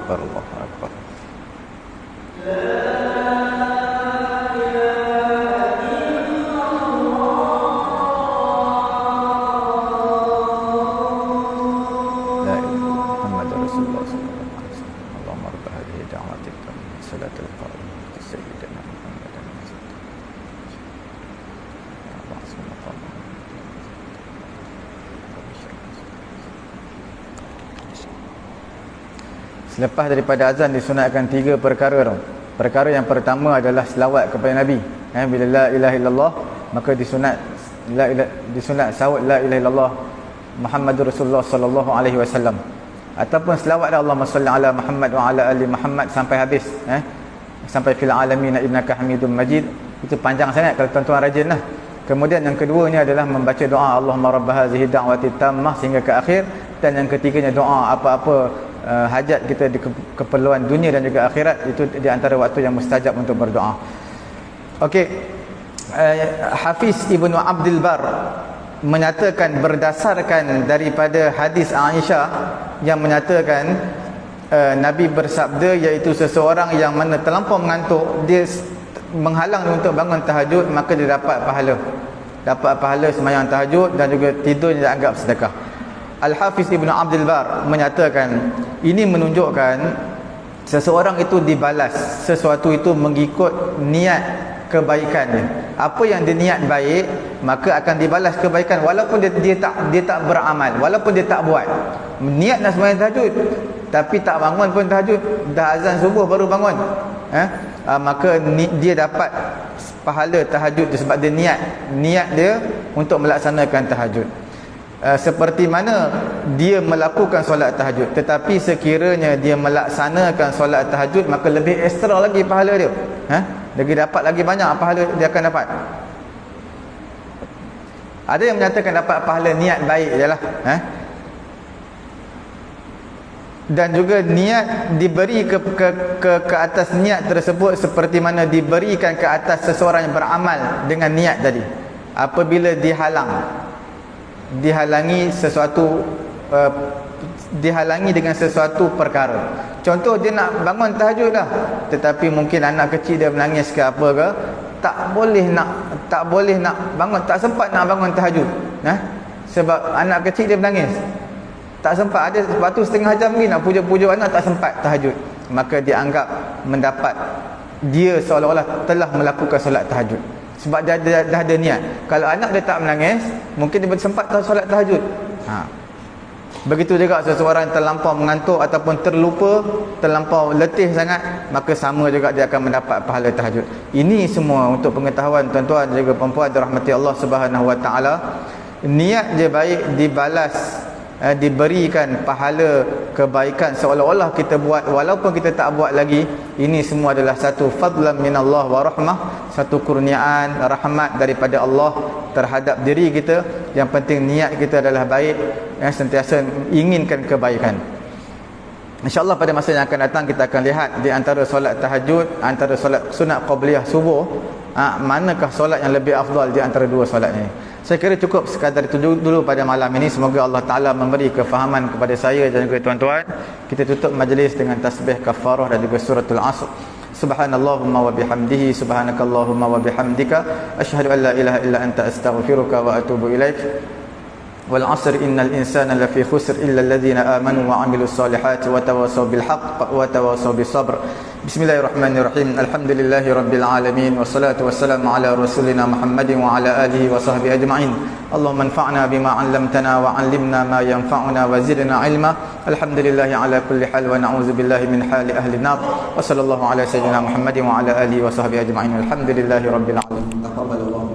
akbar, Allahu akbar. Selepas daripada azan disunatkan 3 perkara tau. Perkara yang pertama adalah selawat kepada Nabi. Bila la ilaha illallah, maka disunat sawat la ilaha illallah Muhammadur Rasulullah sallallahu alaihi wasallam. Ataupun selawat Allahumma salli ala Muhammad wa ala ali Muhammad sampai habis, sampai fil alamin innaka Hamidum Majid. Itu panjang sangat kalau tuan-tuan rajin lah. Kemudian yang keduanya adalah membaca doa Allahumma rabb hadhihi da'wati tammah sehingga ke akhir. Dan yang ketiganya doa apa-apa hajat kita di keperluan dunia dan juga akhirat, itu di antara waktu yang mustajab untuk berdoa. Okey, Hafiz Ibnu Abdul Bar menyatakan berdasarkan daripada hadis Aisyah yang menyatakan Nabi bersabda, iaitu seseorang yang mana terlampau mengantuk, dia menghalang untuk bangun tahajud, maka dia dapat pahala sembahyang tahajud dan juga tidur dia anggap sedekah. Al-Hafiz Ibn Abdul Bar menyatakan ini menunjukkan seseorang itu dibalas sesuatu itu mengikut niat kebaikannya. Apa yang dia niat baik, maka akan dibalas kebaikan walaupun dia tak beramal, walaupun dia tak buat. Niat nak sembahyang tahajud tapi tak bangun pun tahajud, dah azan subuh baru bangun. Maka dia dapat pahala tahajud sebab dia niat dia untuk melaksanakan tahajud. Seperti mana dia melakukan solat tahajud, tetapi sekiranya dia melaksanakan solat tahajud, maka lebih ekstra lagi pahala dia, lagi dapat lagi banyak pahala dia akan dapat. Ada yang menyatakan dapat pahala niat baik je lah, dan juga niat diberi ke atas niat tersebut seperti mana diberikan ke atas seseorang yang beramal dengan niat tadi. Apabila dihalangi dengan sesuatu perkara. Contoh, dia nak bangun tahajud dah, tetapi mungkin anak kecil dia menangis ke apa ke, tak boleh nak bangun, tak sempat nak bangun tahajud, sebab anak kecil dia menangis, tak sempat. Ada sebab tu setengah jam lagi nak pujuk-pujuk anak, tak sempat tahajud, maka dianggap mendapat, dia seolah-olah telah melakukan solat tahajud sebab dah ada niat. Kalau anak dia tak menangis, mungkin dia sempat solat tahajud. Begitu juga seseorang terlampau mengantuk ataupun terlupa, terlampau letih sangat, maka sama juga dia akan mendapat pahala tahajud. Ini semua untuk pengetahuan tuan-tuan dan juga puan-puan dirahmati Allah Subhanahu wa taala. Niat je baik dibalas, diberikan pahala kebaikan seolah-olah kita buat walaupun kita tak buat lagi. Ini semua adalah satu fadlan minallah wa rahmah, satu kurniaan rahmat daripada Allah terhadap diri kita. Yang penting niat kita adalah baik, sentiasa inginkan kebaikan. InsyaAllah pada masa yang akan datang kita akan lihat di antara solat tahajud, antara solat sunat qabliyah subuh, manakah solat yang lebih afdal di antara dua solat ini. Saya kira cukup sekadar itu dulu pada malam ini. Semoga Allah Ta'ala memberi kefahaman kepada saya dan juga tuan-tuan. Kita tutup majlis dengan tasbih kafarah dan juga suratul Asr. Subhanallahumma wa bihamdihi, subhanakallahumma wa bihamdika, asyhadu an la ilaha illa anta astaghfiruka wa atubu ilaik. Wal 'asr innal insana lafi khusr illa alladhina amanu wa 'amilus solihati wa tawassaw bil haqq wa tawassaw bis sabr. Bismillahirrahmanirrahim. Alhamdulillahi rabbil alamin, wassalatu wassalamu ala rasulina Muhammadin wa ala alihi wa sahbihi ajma'in. Allahumma anfa'na bima 'allamtana wa 'allimna ma yanfa'una wa zidna 'ilma. Alhamdulillahi ala kulli hal wa na'udzu billahi min hali ahli an-nar. Wa sallallahu ala sayyidina Muhammadin wa ala alihi wa sahbihi ajma'in. Alhamdulillahi rabbil alamin. Taqabbalallahu